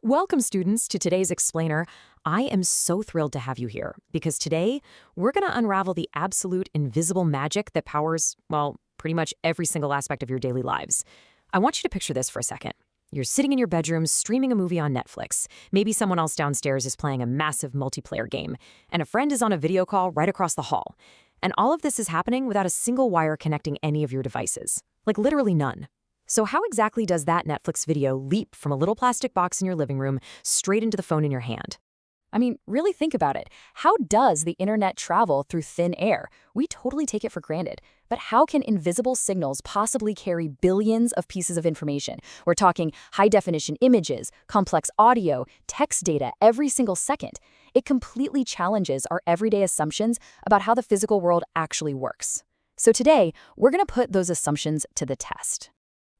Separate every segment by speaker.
Speaker 1: Welcome, students, to today's Explainer. I am so thrilled to have you here because today we're going to unravel the absolute invisible magic that powers, well, pretty much every single aspect of your daily lives. I want you to picture this for a second. You're sitting in your bedroom streaming a movie on Netflix. Maybe someone else downstairs is playing a massive multiplayer game, and a friend is on a video call right across the hall. And all of this is happening without a single wire connecting any of your devices. Like literally none. So how exactly does that Netflix video leap from a little plastic box in your living room straight into the phone in your hand?
Speaker 2: I mean, really think about it. How does the internet travel through thin air? We totally take it for granted. But how can invisible signals possibly carry billions of pieces of information? We're talking high-definition images, complex audio, text data every single second. It completely challenges our everyday assumptions about how the physical world actually works. So today, we're going to put those assumptions to the test.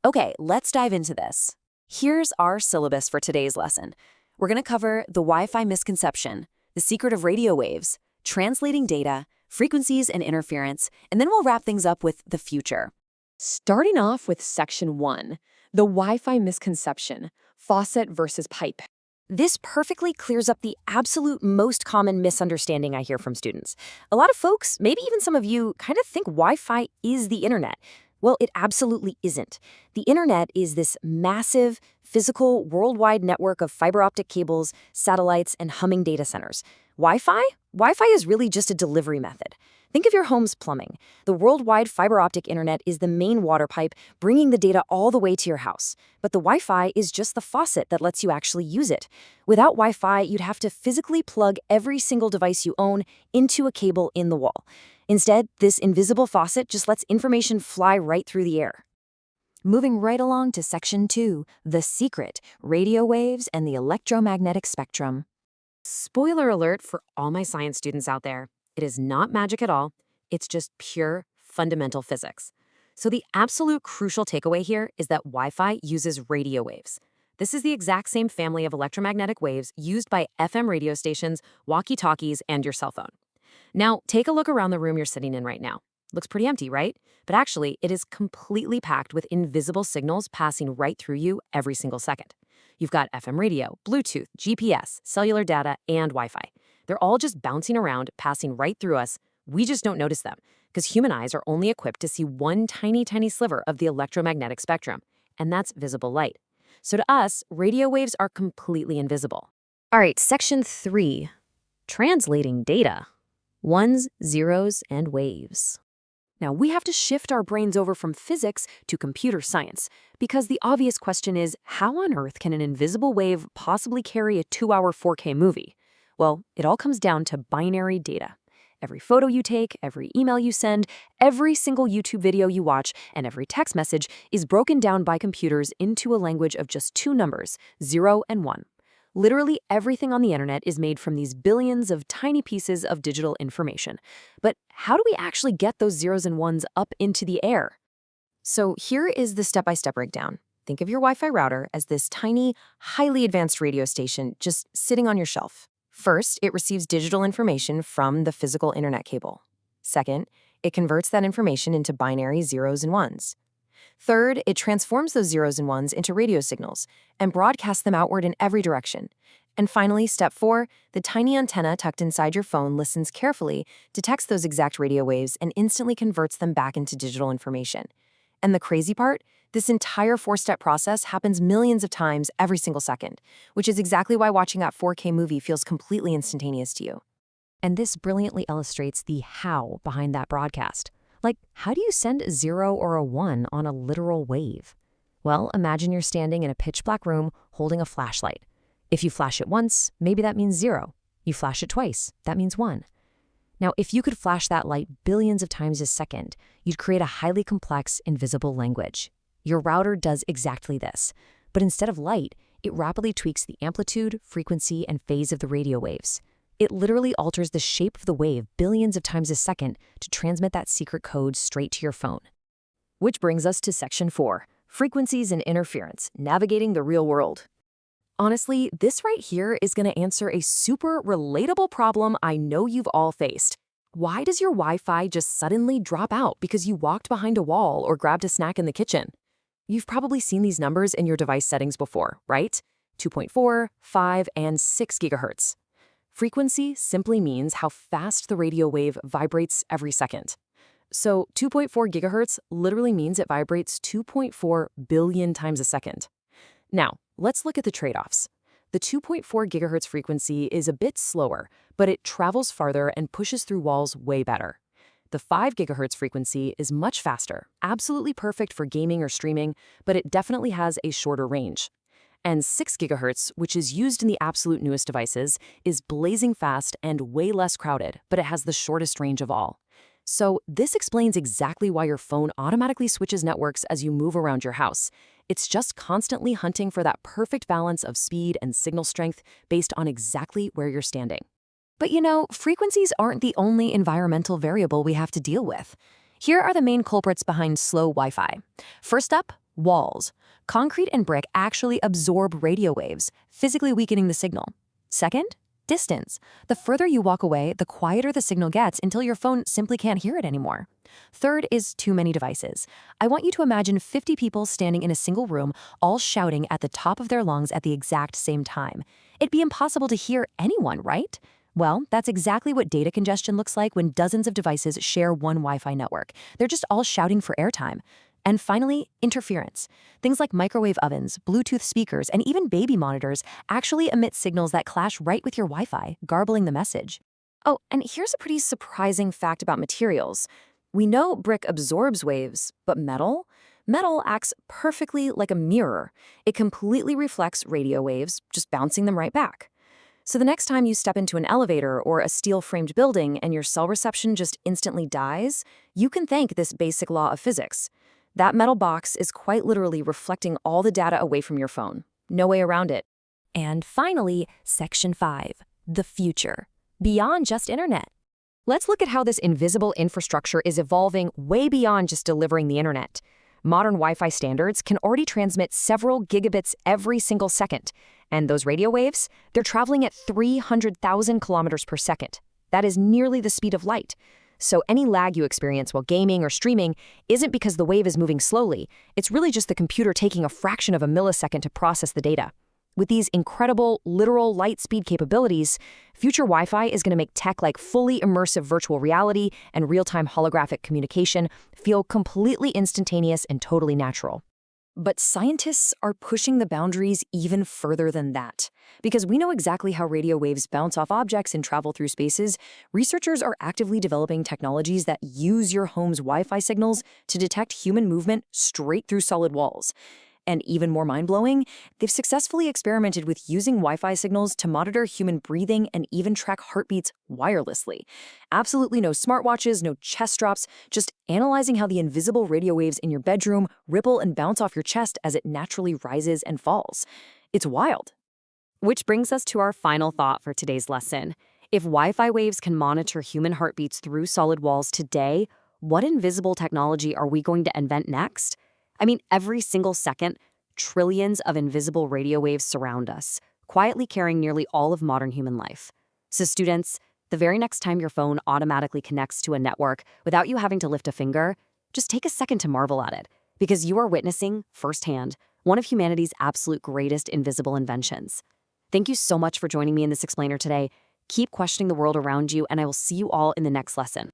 Speaker 1: Okay, let's dive into this. Here's our syllabus for today's lesson. We're going to cover the Wi-Fi misconception, the secret of radio waves, translating data, frequencies and interference, and then we'll wrap things up with the future.
Speaker 2: Starting off with Section 1, the Wi-Fi misconception, faucet versus pipe.
Speaker 1: This perfectly clears up the absolute most common misunderstanding I hear from students. A lot of folks, maybe even some of you, kind of think Wi-Fi is the internet. Well, it absolutely isn't. The internet is this massive, physical, worldwide network of fiber optic cables, satellites, and humming data centers. Wi-Fi? Wi-Fi is really just a delivery method. Think of your home's plumbing. The worldwide fiber optic internet is the main water pipe, bringing the data all the way to your house. But the Wi-Fi is just the faucet that lets you actually use it. Without Wi-Fi, you'd have to physically plug every single device you own into a cable in the wall. Instead, this invisible faucet just lets information fly right through the air. Moving right along to Section 2, the secret, radio waves and the electromagnetic spectrum. Spoiler alert for all my science students out there. It is not magic at all. It's just pure fundamental physics. So the absolute crucial takeaway here is that Wi-Fi uses radio waves. This is the exact same family of electromagnetic waves used by FM radio stations, walkie-talkies, and your cell phone. Now, take a look around the room you're sitting in right now. Looks pretty empty, right? But actually, it is completely packed with invisible signals passing right through you every single second. You've got FM radio, Bluetooth, GPS, cellular data, and Wi-Fi. They're all just bouncing around, passing right through us. We just don't notice them, because human eyes are only equipped to see one tiny, tiny sliver of the electromagnetic spectrum, and that's visible light. So to us, radio waves are completely invisible. All right, Section 3, translating data. Ones, zeros, and waves. Now, we have to shift our brains over from physics to computer science, because the obvious question is, how on earth can an invisible wave possibly carry a 2-hour 4K movie? Well, it all comes down to binary data. Every photo you take, every email you send, every single YouTube video you watch, and every text message is broken down by computers into a language of just two numbers, 0 and 1. Literally everything on the internet is made from these billions of tiny pieces of digital information. But how do we actually get those zeros and ones up into the air? So here is the step-by-step breakdown. Think of your Wi-Fi router as this tiny, highly advanced radio station just sitting on your shelf. First, it receives digital information from the physical internet cable. Second, it converts that information into binary zeros and ones. Third, it transforms those zeros and ones into radio signals and broadcasts them outward in every direction. And finally, step 4, the tiny antenna tucked inside your phone listens carefully, detects those exact radio waves, and instantly converts them back into digital information. And the crazy part? This entire 4-step process happens millions of times every single second, which is exactly why watching that 4K movie feels completely instantaneous to you. And this brilliantly illustrates the how behind that broadcast. Like, how do you send a 0 or a 1 on a literal wave? Well, imagine you're standing in a pitch-black room holding a flashlight. If you flash it once, maybe that means 0. You flash it twice, that means 1. Now, if you could flash that light billions of times a second, you'd create a highly complex, invisible language. Your router does exactly this. But instead of light, it rapidly tweaks the amplitude, frequency, and phase of the radio waves. It literally alters the shape of the wave billions of times a second to transmit that secret code straight to your phone. Which brings us to Section 4, frequencies and interference, navigating the real world. Honestly, this right here is going to answer a super relatable problem I know you've all faced. Why does your Wi-Fi just suddenly drop out because you walked behind a wall or grabbed a snack in the kitchen? You've probably seen these numbers in your device settings before, right?
Speaker 2: 2.4, 5, and 6 gigahertz. Frequency simply means how fast the radio wave vibrates every second. So 2.4 gigahertz literally means it vibrates 2.4 billion times a second. Now, let's look at the trade-offs. The 2.4 gigahertz frequency is a bit slower, but it travels farther and pushes through walls way better. The 5 gigahertz frequency is much faster, absolutely perfect for gaming or streaming, but it definitely has a shorter range. And 6 gigahertz, which is used in the absolute newest devices, is blazing fast and way less crowded, but it has the shortest range of all. So this explains exactly why your phone automatically switches networks as you move around your house. It's just constantly hunting for that perfect balance of speed and signal strength based on exactly where you're standing. But frequencies aren't the only environmental variable we have to deal with. Here are the main culprits behind slow Wi-Fi. First up, walls. Concrete and brick actually absorb radio waves, physically weakening the signal. Second, distance. The further you walk away, the quieter the signal gets until your phone simply can't hear it anymore. Third is too many devices. I want you to imagine 50 people standing in a single room, all shouting at the top of their lungs at the exact same time. It'd be impossible to hear anyone, right? Well, that's exactly what data congestion looks like when dozens of devices share one Wi-Fi network. They're just all shouting for airtime. And finally, interference. Things like microwave ovens, Bluetooth speakers, and even baby monitors actually emit signals that clash right with your Wi-Fi, garbling the message. Oh, and here's a pretty surprising fact about materials. We know brick absorbs waves, but metal? Metal acts perfectly like a mirror. It completely reflects radio waves, just bouncing them right back. So the next time you step into an elevator or a steel-framed building and your cell reception just instantly dies, you can thank this basic law of physics. That metal box is quite literally reflecting all the data away from your phone. No way around it. And finally, Section 5, the future. Beyond just internet. Let's look at how this invisible infrastructure is evolving way beyond just delivering the internet. Modern Wi-Fi standards can already transmit several gigabits every single second. And those radio waves, they're traveling at 300,000 kilometers per second. That is nearly the speed of light. So any lag you experience while gaming or streaming isn't because the wave is moving slowly. It's really just the computer taking a fraction of a millisecond to process the data. With these incredible, literal light speed capabilities, future Wi-Fi is going to make tech like fully immersive virtual reality and real-time holographic communication feel completely instantaneous and totally natural. But scientists are pushing the boundaries even further than that. Because we know exactly how radio waves bounce off objects and travel through spaces, researchers are actively developing technologies that use your home's Wi-Fi signals to detect human movement straight through solid walls. And even more mind-blowing, they've successfully experimented with using Wi-Fi signals to monitor human breathing and even track heartbeats wirelessly. Absolutely no smartwatches, no chest straps, just analyzing how the invisible radio waves in your bedroom ripple and bounce off your chest as it naturally rises and falls. It's wild. Which brings us to our final thought for today's lesson. If Wi-Fi waves can monitor human heartbeats through solid walls today, what invisible technology are we going to invent next? I mean, every single second, trillions of invisible radio waves surround us, quietly carrying nearly all of modern human life. So students, the very next time your phone automatically connects to a network without you having to lift a finger, just take a second to marvel at it, because you are witnessing, firsthand, one of humanity's absolute greatest invisible inventions. Thank you so much for joining me in this explainer today. Keep questioning the world around you, and I will see you all in the next lesson.